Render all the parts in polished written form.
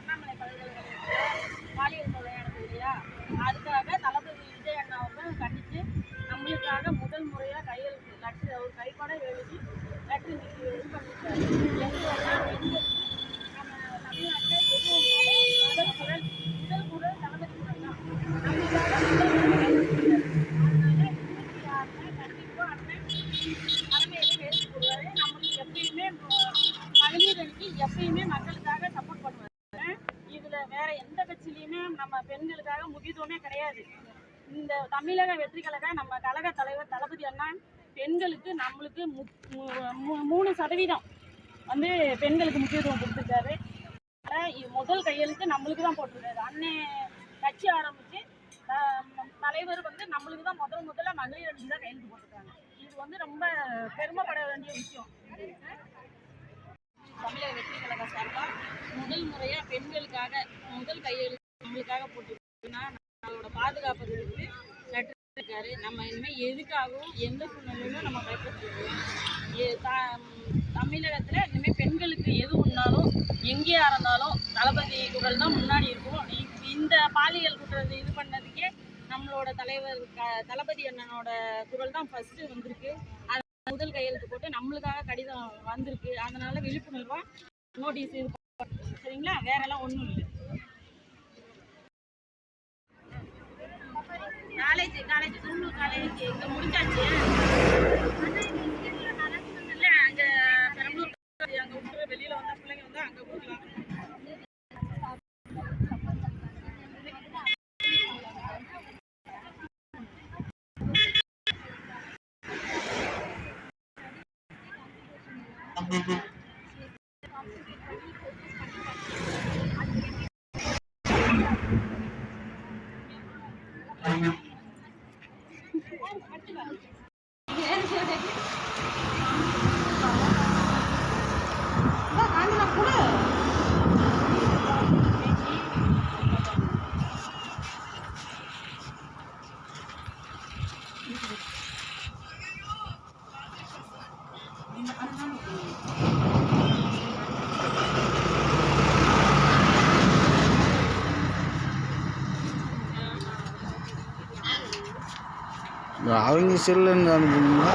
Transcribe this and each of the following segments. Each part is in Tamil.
அண்ணாமலை பல்கலைக்கழகத்தில் பாலியல் கொலை நடந்தது இல்லையா, அதுக்காக தளபதி விஜய் அண்ணா அவர்கள் கண்டித்து நம்மளுக்காக முதல் முறையாக கையெழுத்து லெட்ரு அவர் கைப்பட எழுதி லெட்ரு இது பண்ணியிருக்காரு. நம்ம தமிழ்நாட்டில் எதுவும் முதல் குரல் தளபதி குரல் தான். அதனால 26 கண்டிப்பாக அண்ணன் தலைமையில எடுத்து போடுவாரு. நம்மளுக்கு எப்பயுமே மகளிர் அணிக்கு எப்பயுமே மக்களுக்காக சப்போர்ட் பண்ணுவாரு. இதுல வேற எந்த கட்சியிலையுமே நம்ம பெண்களுக்காக முக்கியத்துவமே கிடையாது. இந்த தமிழக வெற்றி கழக நம்ம கழக தலைவர் தளபதி அண்ணா பெண்களுக்கு நம்மளுக்கு 3% வந்து பெண்களுக்கு முக்கியத்துவம் கொடுத்துருக்காரு. முதல் கையெழுத்து நம்மளுக்கு தான் போட்டிருக்காரு. அண்ணன் கட்சி ஆரம்பிச்சு தலைவர் வந்து நம்மளுக்கு தான் முதல்ல மகளிர் அணிக்கு தான் கையெழுத்து போட்டிருக்காங்க. இது வந்து ரொம்ப பெருமைப்பட வேண்டிய விஷயம். தமிழக வெற்றி கழக சார்பாக முதல் முறையாக பெண்களுக்காக முதல் கையெழுத்து நம்மளுக்காக போட்டிருக்கோம்னா நம்மளோட பாதுகாப்பு குறித்து லெட்டர் இருக்காரு. நம்ம இனிமேல் எதுக்காகவும் எந்த சூழ்நிலையிலும் நம்ம பயன்படுத்திருக்கோம். தமிழகத்தில் இனிமேல் பெண்களுக்கு எது ஒன்றாலும் எங்கேயா இருந்தாலும் தளபதி குரல் தான் முன்னாடி இருக்கும். இந்த பாலியல் குற்றத்தை இது பண்ணதுக்கே நம்மளோட தலைவர் தளபதி அண்ணனோட குரல் தான் ஃபஸ்ட்டு வந்திருக்கு. அது முதல் கையெழுத்து போட்டு நம்மளுக்காக கடிதம் வந்திருக்கு. அதனால விழிப்புணர்வாக நோட்டீஸ் இது சரிங்களா, வேறெல்லாம் ஒன்றும் இல்லை. காலேஜ் துண்ணூர் காலேஜ் இங்கே முடிச்சாச்சு. இல்லை அங்கே பெரம்பலூர் அங்கே விட்டுற வெளியில் வந்தால் பிள்ளைங்க வந்தால் அங்கே கொடுக்கலாம். அவங்க செல்லுன்னு அனுப்புங்களா?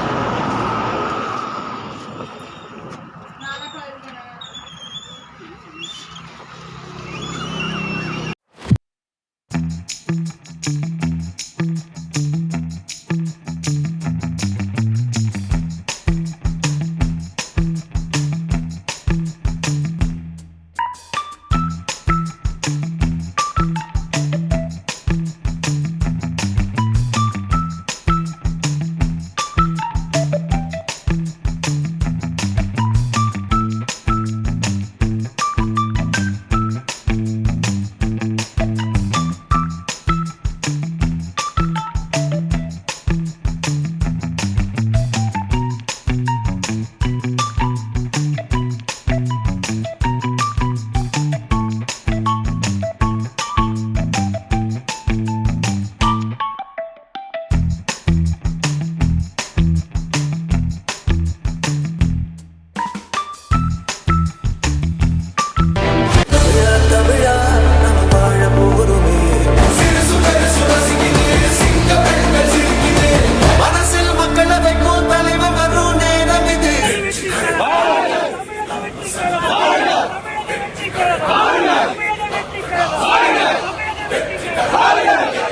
Hallelujah!